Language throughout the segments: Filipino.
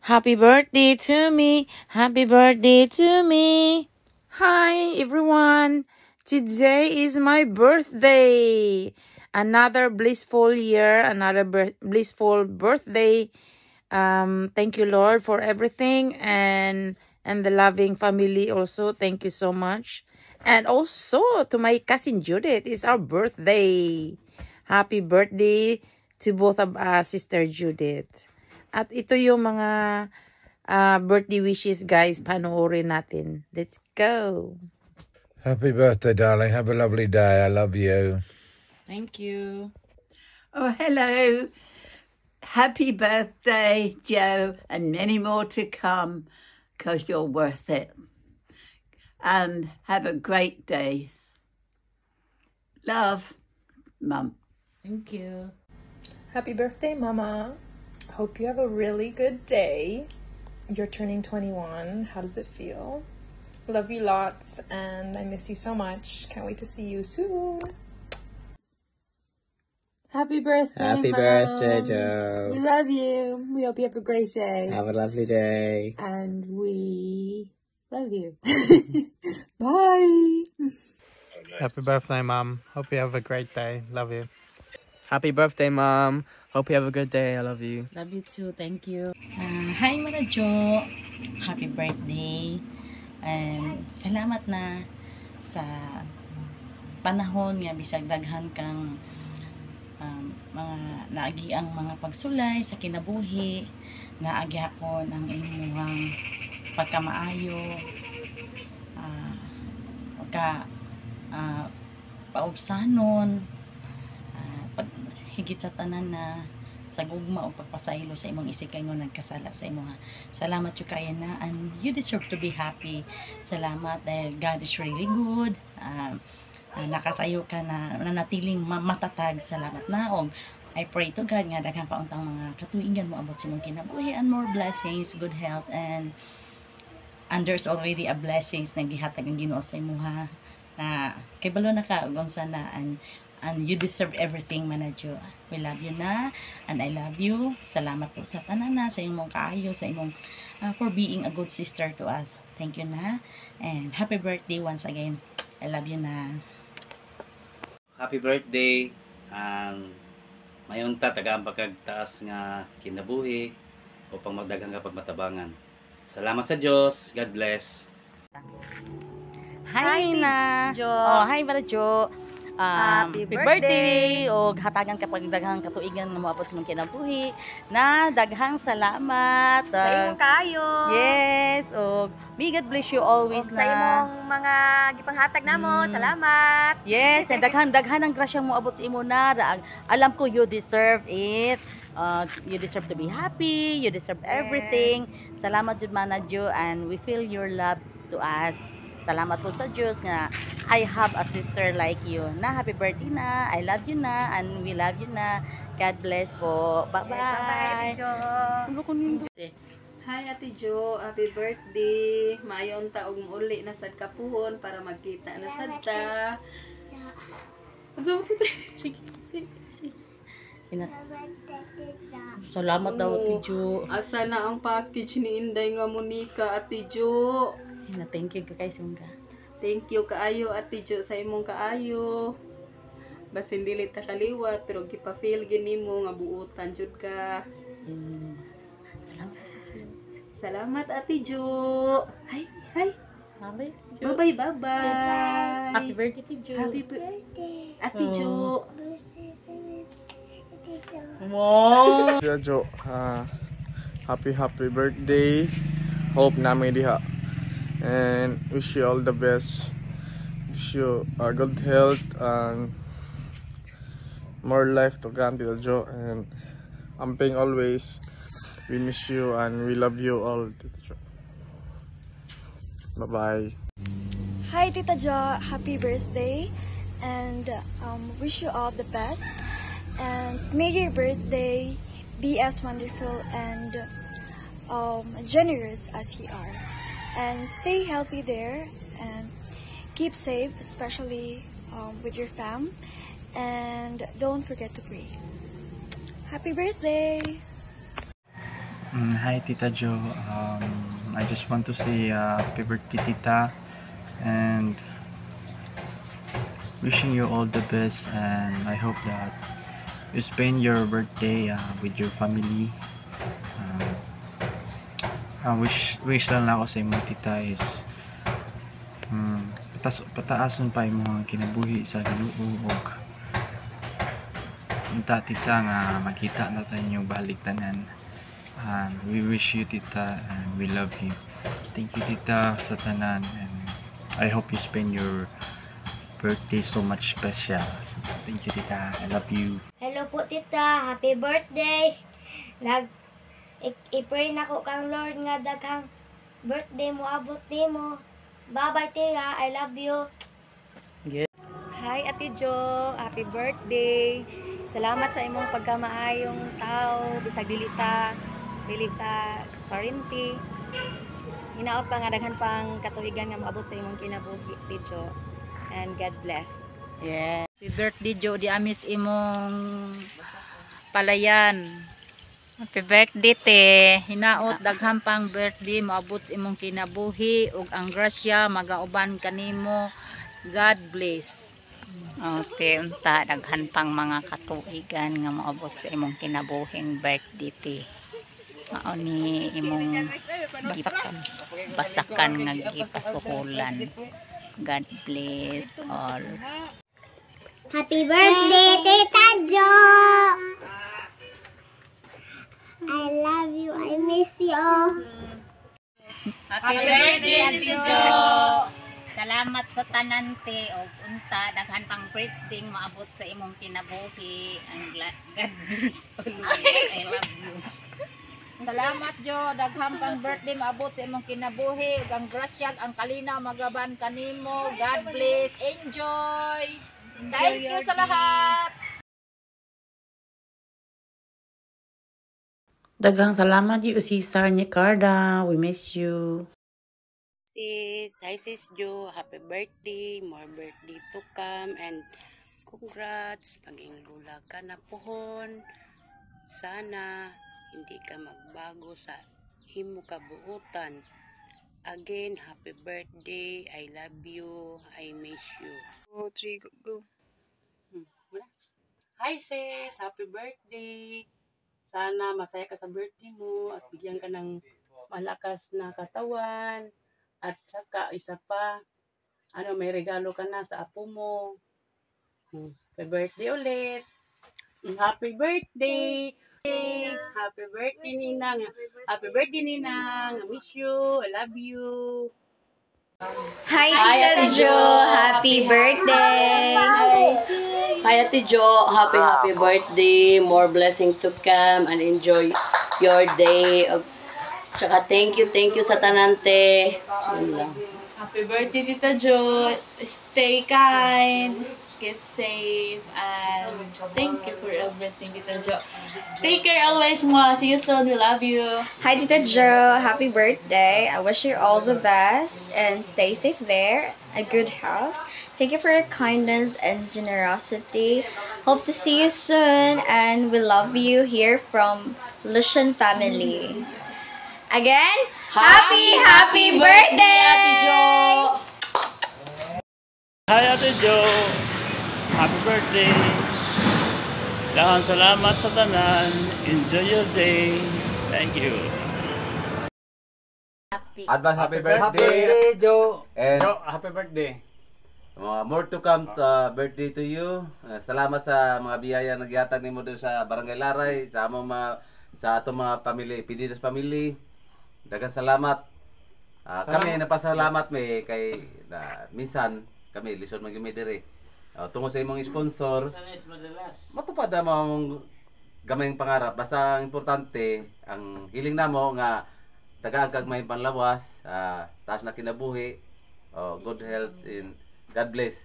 Happy birthday to me. Happy birthday to me. Hi, everyone. Today is my birthday. Another blissful year, another blissful birthday. Thank you, Lord, for everything and the loving family also. Thank you so much. And also to my cousin Judith, it's our birthday. Happy birthday to both of us, Sister Judith. At ito yung mga birthday wishes, guys. Panoorin natin. Let's go. Happy birthday, darling. Have a lovely day. I love you. Thank you. Oh, hello. Happy birthday, Joe, and many more to come, because you're worth it. And have a great day. Love, Mum. Thank you. Happy birthday, Mama. Hope you have a really good day. You're turning 21. How does it feel? Love you lots, and I miss you so much. Can't wait to see you soon. Happy birthday, Happy Mom. birthday, Joe. We love you. We hope you have a great day. Have a lovely day. And we love you. Bye. Happy birthday, Mom. Hope you have a great day. Love you. Happy birthday, Mom. Hope you have a good day. I love you. Love you too. Thank you. Hi Mara Jo, happy birthday, and salamat na sa panahon nga bisag daghan kang mga naagiang mga pagsulay sa kinabuhi, naagyakon ang imong pagkamaayo, paubsanon, pag higit sa tanan na sa gugma o pagpasaylo sa imong isig kayo nagkasala sa imong salamat yung kaya na, and you deserve to be happy. Salamat dahil God is really good. Nakatayo ka na nanatiling matatag. Salamat na, og I pray to God nga daghang pauntang mga katuigan mo abot sa imong kinabuhi and more blessings, good health, and there's already a blessings na gihatag ang Ginoo sa imuha na kay balo na ka ug unsa na, and you deserve everything, Manadyo. We love you na, and I love you. Salamat po sa tanan na, sa imong kaayo, sa imong for being a good sister to us. Thank you na, and happy birthday once again. I love you na. Happy birthday, mayon ta tagaan pagkagtaas nga kinabuhi upang magdaghang ka pagmatabangan. Salamat sa Dios. God bless. Hi na Jo. Oh, hi Manadyo. Happy birthday o hatagan ka pagdaghang katuigan na moabot sa mong kinabuhi, na daghang salamat sa imong kaayo. Yes, o may God bless you always na sa imong mga gipanghatag namo. Salamat. Yes, and daghan ang grasyang moabot sa imo na. Alam ko you deserve it. You deserve to be happy, you deserve everything. Salamat jud Manadyo, and we feel your love to us. Salamat po sa Diyos na I have a sister like you. Na happy birthday na, I love you na, and we love you na. God bless po. Bye-bye. Yes, bye-bye, Ate Jo. Hi, Ate Jo. Happy birthday. Mayon taog uli na sad kapuhon para magkita na sad ta. Sige. Salamat daw, Ate Jo. Asa na ang package ni Inday nga Monica, Ate Jo? Thank you kay Sungga. Thank you kaayo, Ate Jo, sa imong kaayo. Basin dili ta kaliwat pero gipa-feel gini mo nga buutan jud ka. Salamat Ate Jo. Hi. Bye. Happy birthday, Ate Jo. Happy birthday, Ate Jo. Wow. Jo, happy birthday. Hope namin diha. And wish you all the best. Wish you good health and more life to come, Tita Jo. And amping always. We miss you and we love you all, Tita Jo. Bye-bye. Hi, Tita Jo. Happy birthday. And wish you all the best. And may your birthday be as wonderful and generous as you are. And stay healthy there and keep safe, especially with your fam. And don't forget to pray. Happy birthday! Hi Tita Jo. I just want to say happy birthday Tita, and wishing you all the best, and I hope that you spend your birthday with your family. Wish lang ako sa imo Tita is pataason pa yung mga kinabuhi sa Ginoo, ug unta Tita nga makita natin yung baliktanan. We wish you Tita, and we love you. Thank you Tita sa tanan, and I hope you spend your birthday so much special. Thank you Tita, I love you. Hello po Tita, happy birthday. I-pray na ko kang Lord nga daghang birthday mo abot nimo. Bye-bye Tita, I love you. Hi Ate Jo, happy birthday. Salamat sa imong pagkamaayong tao, bisag dilita parinti. Hinaot pa nga daghan pang katuigan nga maabot sa imong kinabuhi, Ate Jo. And God bless. Yeah. Happy birthday Jo, di amis imong palayan. Happy birthday te. Hinaot daghang pang birthday maabot sa imong kinabuhi ug ang grasya magauban kanimo. God bless. Okay, unta daghan pang mga katuigan nga maabot sa imong kinabuhing birthday te. Mao ni imong basakan nga gipasuhulan. God bless all. Happy birthday Tita Jo. I love you, I miss you. Happy birthday Ate Jo. Salamat sa tanan te, og unta daghan pang birthday maabot sa imong kinabuhi. Ang God bless always. I love you. Salamat Jo, daghang pang birthday maabot sa imong kinabuhi, ug ang grasya ang kalinaw magaban kanimo. God bless. Enjoy. Thank you sa lahat. Daghang salamat yu Cesar Nicarda. We miss you. Sis, hi Sis Jo, happy birthday, more birthday to come, and congrats, paging lula ka na pohon. Sana hindi ka magbago sa imo kabuutan. Again, happy birthday, I love you, I miss you. 2, 3, go. Hi sis, happy birthday. Sana masaya ka sa birthday mo at bigyan ka ng malakas na katawan. At saka isa pa, may regalo ka na sa apo mo. Happy birthday ulit. Happy birthday. Happy birthday Ninang. Happy birthday Ninang. I miss you. I love you. Hi Tita Jo, happy birthday! Hi Ate Jo, happy birthday. More blessing to come and enjoy your day. Tsaka thank you sa tanante. Happy birthday Tita Jo. Stay kind, keep safe, and thank you for everything Tita Jo. Take care always mo. See you soon. We love you. Hi Tita Jo, happy birthday. I wish you all the best and stay safe there, a good health. Thank you for your kindness and generosity. Hope to see you soon, and we love you here from Lucian family. Again, happy birthday! Ate Jo. Hi Ate Jo, happy birthday. Daghang salamat sa tanan. Enjoy your day. Thank you. Advance happy birthday, Jo. And Jo, happy birthday. More to come birthday to you. Salamat sa mga biyaya nagyatag nimo doon sa Barangay Laray, sa among sa atong mga pamilya, Pinidas family. Daghang salamat. Kami napasalamat kay minsan kami lison man gyud diri. Tungod sa imong sponsor. Matupad na mong gamayng pangarap. Basta importante ang hiling namo nga tagaagag may panlawas, taas na kinabuhi, good health, and God bless.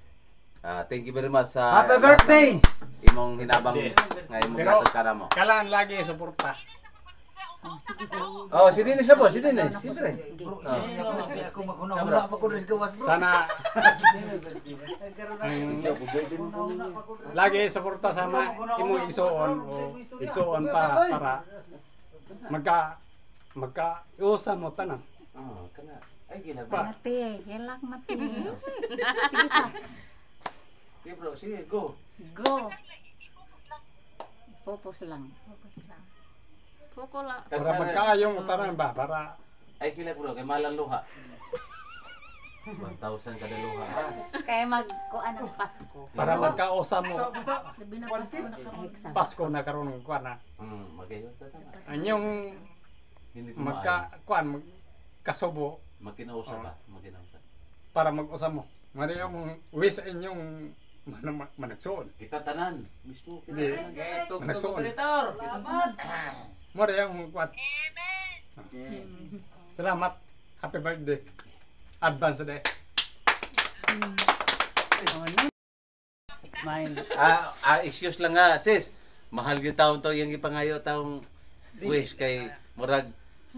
Thank you very much sa happy birthday. Imong hinabang nga imong gatag ka namo. Kailangan lagi suporta. Si Dinis na po, si Dinis. Siyempre. Sana lagi suporta sama imong isuon o isuon para Magka-iusa mo tanan. Oh, kana. Ay gila Pa. Mati, hilak mati. Sige pa. Okay bro, sige, go. Go. Focus lang. Focus lang. Para magkaayong tanan ba? Para... Ay gila bro, kay malang luha. 1,000 kada luha. Kaya magkuan ng Pasko. Para magkausa mo. Labi na Pasko na karon ng kuan na. Magayon ta. Anyong magka-kuan, kasubo. Magkinausa ba? Magkinausa. Para mag-usa mo. Mali yung wish sa inyong managsuon. Kita tanan. Mismo. Hindi. Managsuon. Mali yung kuan. Salamat. Happy birthday. Advance day. Excuse lang nga, sis. Mahal gyud taon to yung ipangayo taong wish kay murag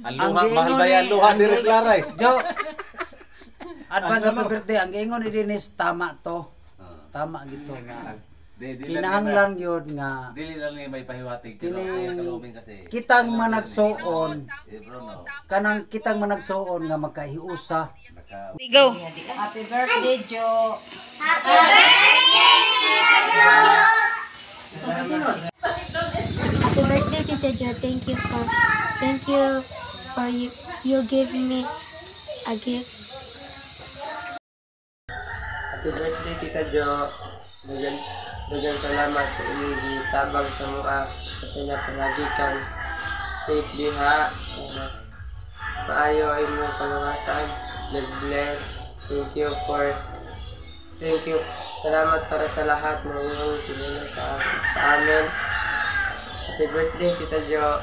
ang luha, mahal ba yan luha ni Claray? Jo. Advance happy birthday. Ang ingon ni Dennis tama to. Tama gito nga. Kinahanglan yun nga. Dili lang ni may pahiwatig kini kaluming kasi. Kitang managsuon. Kanang kitang managsuon nga magkahiusa. Go. Happy birthday, Jo. Happy birthday, Tita Jo. Happy birthday, Tita Jo. Thank you for you give me a gift. Happy birthday, Tita Jo. Dagan salamat sa inyong tabang sa mga kasi na palagi kang safe diha sa maayo ay mo kaluwasan. God bless. Thank you. Salamat para sa lahat na iyong tinulong sa amin. Happy birthday, Tita Jo.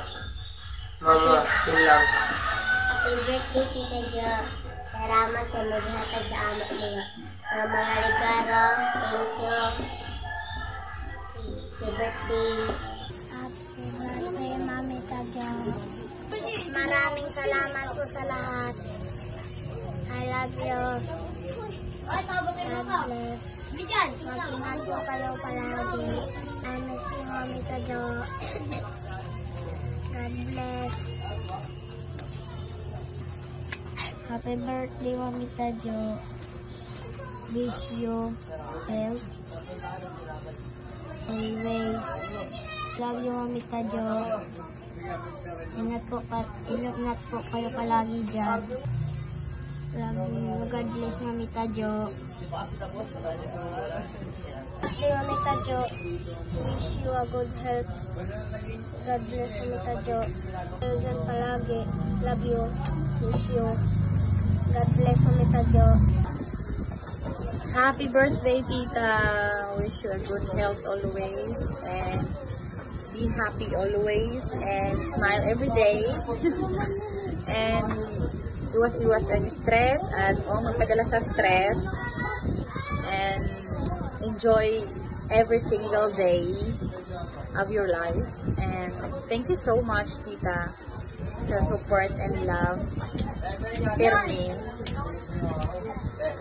Mama, yun lang. Happy birthday, Tita Jo. Salamat sa maghatag sa amin mga regalo. Thank you. Happy birthday. Happy birthday, Mami Tajo. Maraming salamat po sa lahat. I love you. God bless. Mag-ingat po kayo palagi. I miss you, Mami Tajo. God bless. Happy birthday, Mami Tajo. Wish you health. Always. Love you, Mami Tajo. Ingat po kayo palagi dyan. Love you. God bless, Mami Tajo. Happy Mami Tajo. Wish you a good health. God bless, Mami Tajo. Kayo dyan palagi. Love you. Wish you. God bless, Mami Tajo. Happy birthday, Tita. Wish you a good health always and be happy always and smile every day. And iwas ang stress at magpadala sa stress and enjoy every single day of your life. And thank you so much, Tita, sa support and love. Permin.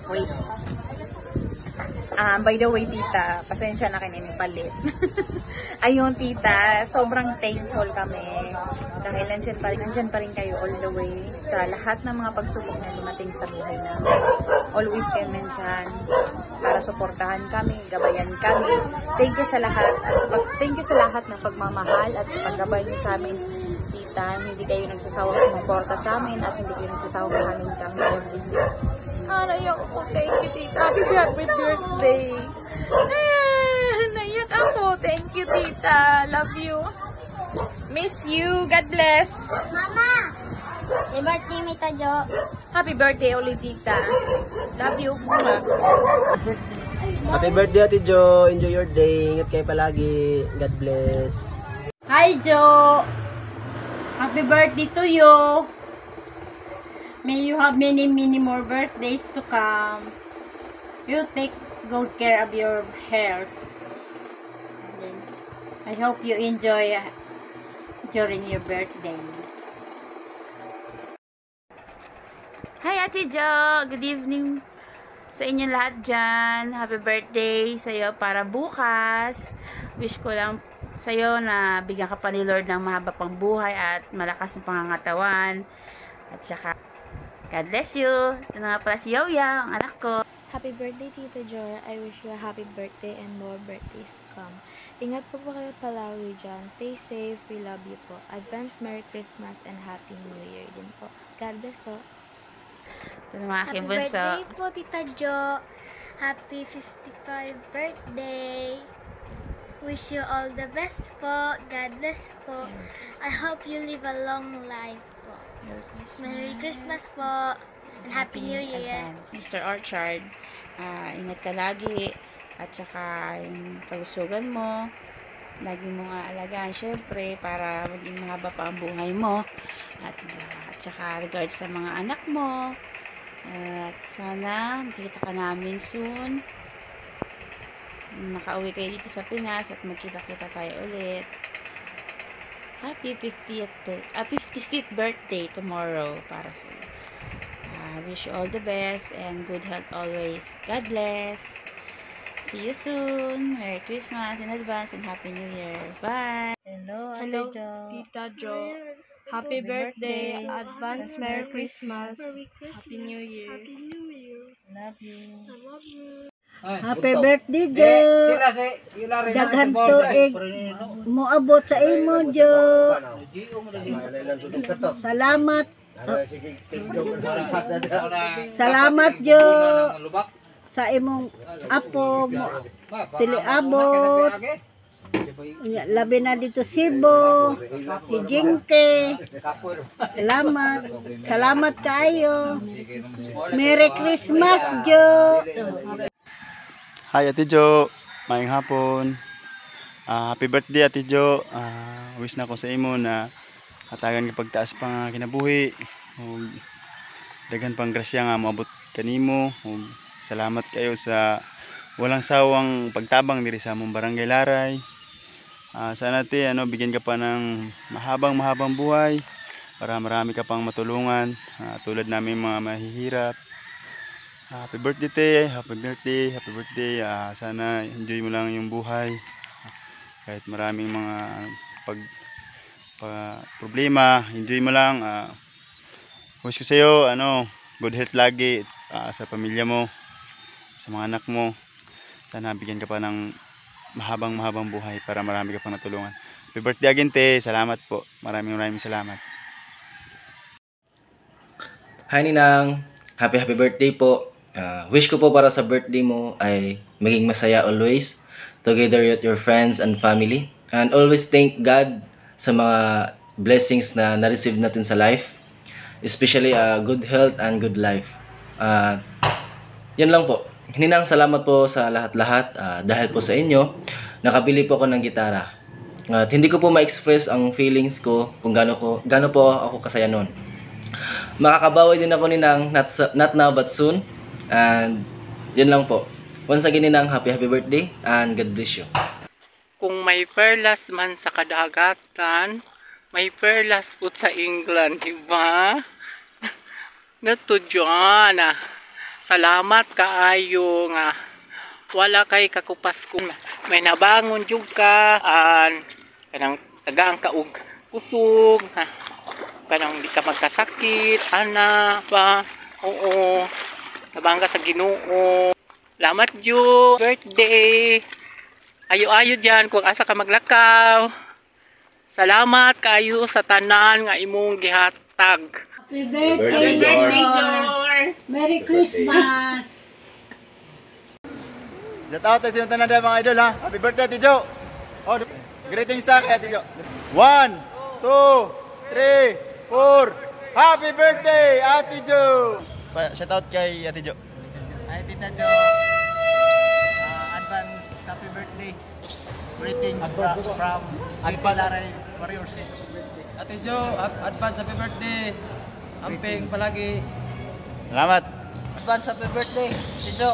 Wait. By the way, Tita, pasensya na kinini palit. Ayun, Tita, sobrang thankful kami dahil nandyan pa rin kayo all the way sa lahat ng mga pagsubok na dumating sa buhay namin. Always kayo nandyan para suportahan kami, gabayan kami. Thank you sa lahat. Thank you sa lahat ng pagmamahal at sa paggabay niyo sa amin, Tita. Hindi kayo nagsasawang sumuporta sa amin at hindi kayo nagsasawang mahalin kami everyday. Naiyak ako. Thank you, Tita. Happy birthday. Naiyak ako. Thank you, Tita. Love you. Miss you. God bless. Mama! Happy birthday, Mita Jo. Happy birthday ulit, Tita. Love you. Happy birthday, Ate Jo. Enjoy your day. Ingat kayo palagi. God bless. Hi, Jo. Happy birthday to you. May you have many more birthdays to come. You take good care of your health. And then, I hope you enjoy during your birthday. Hi, Ate Jo. Good evening sa inyo lahat dyan. Happy birthday sa iyo para bukas. Wish ko lang sa'yo na bigyan ka pa ni Lord ng mahaba pang buhay at malakas ng pangangatawan. At saka, God bless you. Ito na nga pala si Yoya, ang anak ko. Happy birthday, Tita Jor. I wish you a happy birthday and more birthdays to come. Ingat po kayo palagi dyan. Stay safe. We love you po. Advance Merry Christmas and Happy New Year din po. God bless po. Ito na mga aking bunso. Happy birthday po, Tita Jo. Happy 55 birthday. Wish you all the best po. God bless po. I hope you live a long life po. Merry Christmas po. And Happy New Year. Mr. Orchard, ingat ka lagi. At saka yung pagsugan mo, lagi mong aalagaan syempre para maging mahaba pa ang buhay mo. At saka regards sa mga anak mo. At sana makikita ka namin soon. Makauwi kayo dito sa Pinas at magkita-kita tayo ulit. Happy 55th birthday tomorrow para sa iyo. I wish you all the best and good health always. God bless. See you soon. Merry Christmas in advance and Happy New Year. Bye. Hello, Tita Jo. Happy birthday. Advance Merry Christmas. Happy New Year. Love you. Happy birthday, Jo. Daghan tuig moabot sa imo, Jo. Salamat. Salamat, Jo. Sa imong apo mo tiliabot. Labi na dito Cebu, si Jingke. Salamat kaayo. Merry Christmas, Jo. Hi Ate Jo, maayong hapon. Happy birthday Ate Jo. Wish na ko sa imo na hatagan ka pagtaas pang kinabuhi. Ug daghan pang grasya nga moabot kanimo. Ug salamat kayo sa walang sawang pagtabang diri sa among barangay Laray. Sana ti bigyan ka pa ng mahabang buhay para marami ka pang matulungan tulad namin mga mahihirap. Happy birthday, happy birthday. Sana enjoy mo lang yung buhay. Kahit maraming mga problema, enjoy mo lang. Wish ko sa iyo good health lagi sa pamilya mo, sa mga anak mo. Sana bigyan ka pa ng mahabang buhay para marami ka pang natulungan. Happy birthday again, te. Salamat po. Maraming salamat. Hi Ninang, happy birthday po. Wish ko po para sa birthday mo ay maging masaya always, together with your friends and family. And always thank God sa mga blessings na na-receive natin sa life. Especially good health and good life. Yan lang po. Ninang, salamat po sa lahat-lahat. Dahil po sa inyo, nakabili po ako ng gitara. At hindi ko po ma-express ang feelings ko kung gaano po ako kasaya noon. Makakabawi din ako Ninang, not now but soon. And yun lang po. Once again Ninang, happy birthday and God bless you. Kung may perlas man sa kadagatan, may perlas po sa England, diba? Nato dyan. Salamat kaayo nga wala kay kakupas ko. May nabangon jud ka kanang tagaan ka og kusog kanang di ka magkasakit ana pa. Oo, nabangga sa Ginoo. Salamat jud. Birthday. Ayo dyan kung asa ka maglakaw. Salamat kayo sa tanan nga imong gihatag. Happy birthday, Jor. Merry Christmas. Shout out sa yung tanan mga idol ha. Happy birthday Ate Jo. Greetings ta kay Ate Jo. 1, 2, 3, 4. Happy birthday Ate Jo. Shout out kay Ate Jo. Hi Tita Jo. Advance happy birthday. Greetings from Laray Warriors. Ate Jo, advance happy birthday. Amping palagi. Salamat. Advance happy birthday, Ate Jo.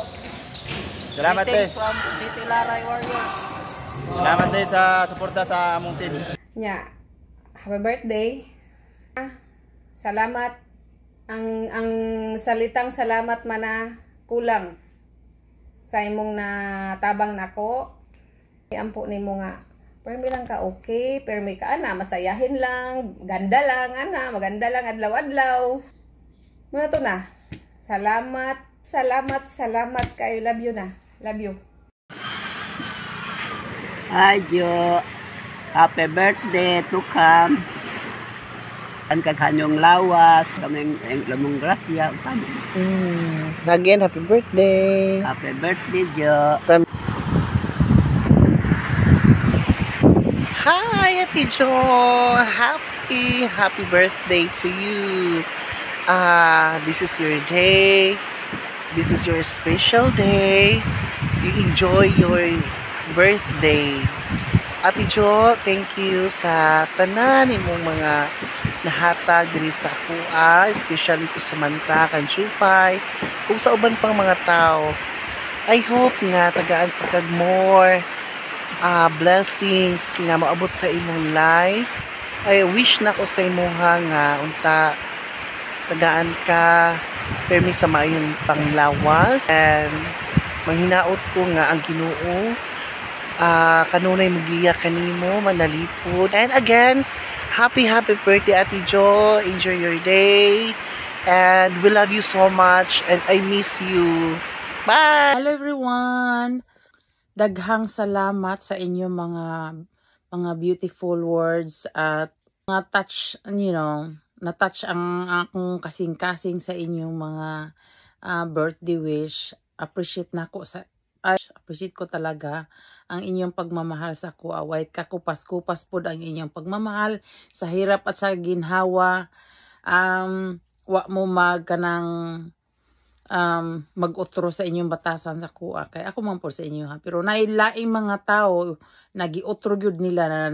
Salamat Greetings from GT Laray Warriors. Salamat sa suporta sa among team. Happy birthday. Salamat. Ang salitang salamat mana kulang sa imong natabang nako. Ampo nimo nga Permi lang ka okay, permi ka ana, masayahin lang, ganda lang ana, maganda lang adlaw-adlaw. Muna to na. Salamat kayo. Love you na. Love you. Hi, Jo. Happy birthday to come. Ang kaghanyong lawas, kaming lamong grasya. Again, happy birthday. Happy birthday, Jo. Hi, Ate Jo. Happy birthday to you. This is your day. This is your special day. You enjoy your birthday. Ate Jo, thank you sa tanan imong mga nahatag diri sa kuha, especially ko sa Manta, Kanchupay, kung sa uban pang mga tao. I hope nga tagaan pa kag more blessings nga maabot sa imong life. I wish na ko sa imuha nga unta tagaan ka permi sa maayong panglawas, and manghinaot ko nga ang Ginoo kanunay magiya kanimo manalipod. And again, happy birthday, Ate Jo. Enjoy your day and we love you so much and I miss you. Bye. Hello everyone. Daghang salamat sa inyong mga beautiful words at mga touch, na-touch ang akong kasing-kasing sa inyong mga birthday wish. Appreciate ko talaga ang inyong pagmamahal sa kuha. White kakupas-kupas po ang inyong pagmamahal sa hirap at sa ginhawa. Wa mo mag-utro sa inyong batasan sa kuha. Kaya ako man po sa inyo ha. Pero nailaing mga tao, nagi-utro gyud nila na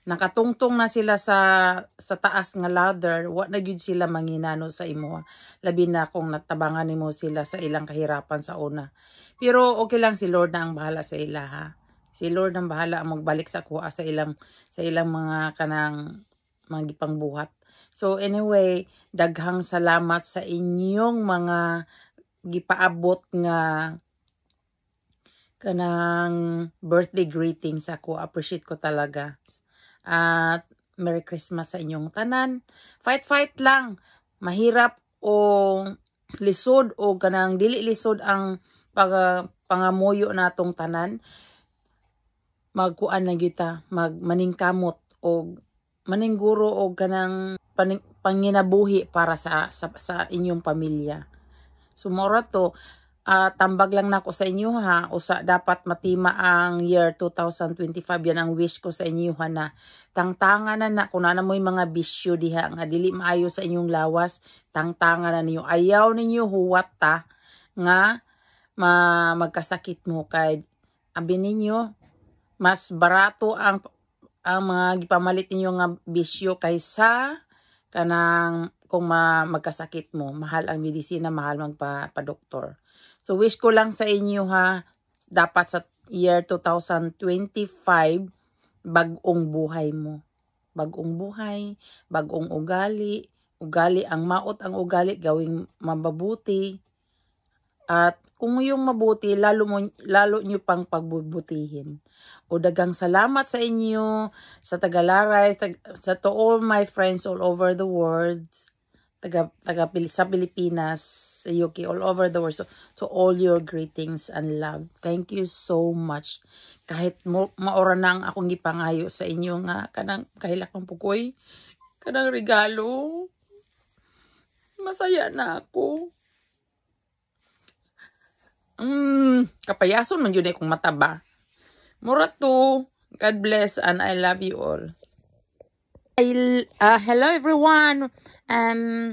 nakatungtong na sila sa taas nga ladder. Wa na gyud sila manginano sa imo. Labi na kung natabangan nimo sila sa ilang kahirapan sa una. Pero okay lang, si Lord na ang bahala sa ila ha. Si Lord ang bahala ang magbalik sa kuha sa ilang mga kanang mga gipangbuhat. So anyway, daghang salamat sa inyong mga gipaabot nga kanang birthday greetings ako. Appreciate ko talaga. At Merry Christmas sa inyong tanan. Fight lang. Mahirap o lisod o kanang dili lisod ang pangamuyo natong tanan. Magkuan na kita, magmaningkamot o maningguro o kanang panginabuhi para sa inyong pamilya. So mora to, tambag lang nako sa inyo ha, usa dapat matima ang year 2025. Yan ang wish ko sa inyo ha, na tangtangan na kung na mo'y mga bisyo diha nga dili maayo sa inyong lawas, tangtangan na ninyo. Ayaw ninyo huwat ta nga magkasakit mo, kay abi ninyo mas barato ang mga gipamalit ninyo nga bisyo kaysa kanang kung magkasakit mo. Mahal ang medisina, mahal magpa-doktor. So wish ko lang sa inyo ha, dapat sa year 2025 bagong buhay mo. Bagong buhay, bagong ugali ang maot ang ugali gawing mababuti. At kung yung mabuti, lalo nyo pang pagbubutihin. O dagang salamat sa inyo, sa Tagalaray, to all my friends all over the world, sa Pilipinas, sa UK, all over the world. So, to all your greetings and love. Thank you so much. Kahit maora na ang akong gipangayo sa inyo nga, kanang kahilakang pukoy, kanang regalo, masaya na ako. Kapayason man yun kung mataba. Mura to. God bless and I love you all. Hello everyone.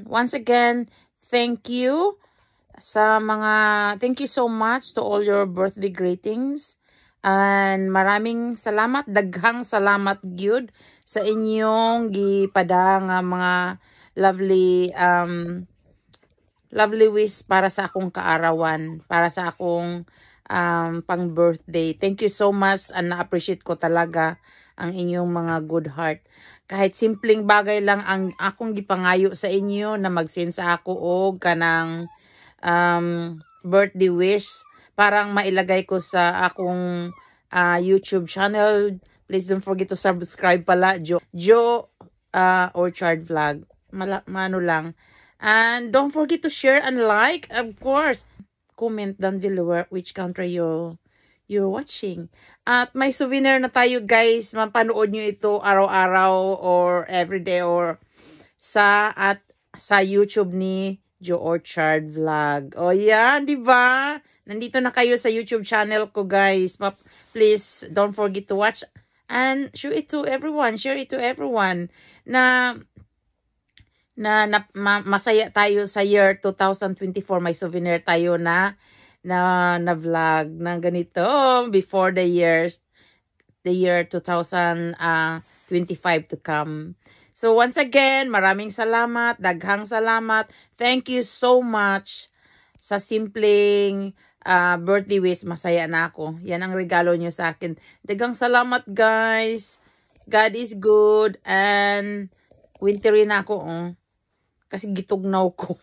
Once again, thank you so much to all your birthday greetings. And maraming salamat, daghang salamat gyud sa inyong gipada nga mga lovely wish para sa akong kaarawan, para sa akong pang birthday. Thank you so much and na-appreciate ko talaga ang inyong mga good heart. Kahit simpleng bagay lang ang akong gipangayo sa inyo na mag-send sa ako og kanang birthday wish, parang mailagay ko sa akong YouTube channel, Please don't forget to subscribe pala, Jo Orchard Vlog. Mano lang. And don't forget to share and like, of course. Comment down below which country you're watching. At may souvenir na tayo, guys. Mapanood nyo ito araw-araw or everyday or sa YouTube ni Jo Orchard Vlog. O yan, di ba? Nandito na kayo sa YouTube channel ko, guys. Please don't forget to watch and show it to everyone. Share it to everyone na masaya tayo sa year 2024. May souvenir tayo na vlog na ganito before the year 2025 to come. So once again, maraming salamat, daghang salamat. Thank you so much sa simpleng birthday wish. Masaya na ako. Yan ang regalo nyo sa akin. Daghang salamat, guys. God is good and wintry na ako. Kasi gitugnaw ko.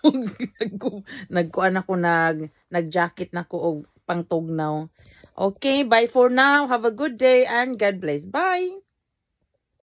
Nag-jacket na ko og pangtugnaw. Okay, bye for now. Have a good day and God bless. Bye!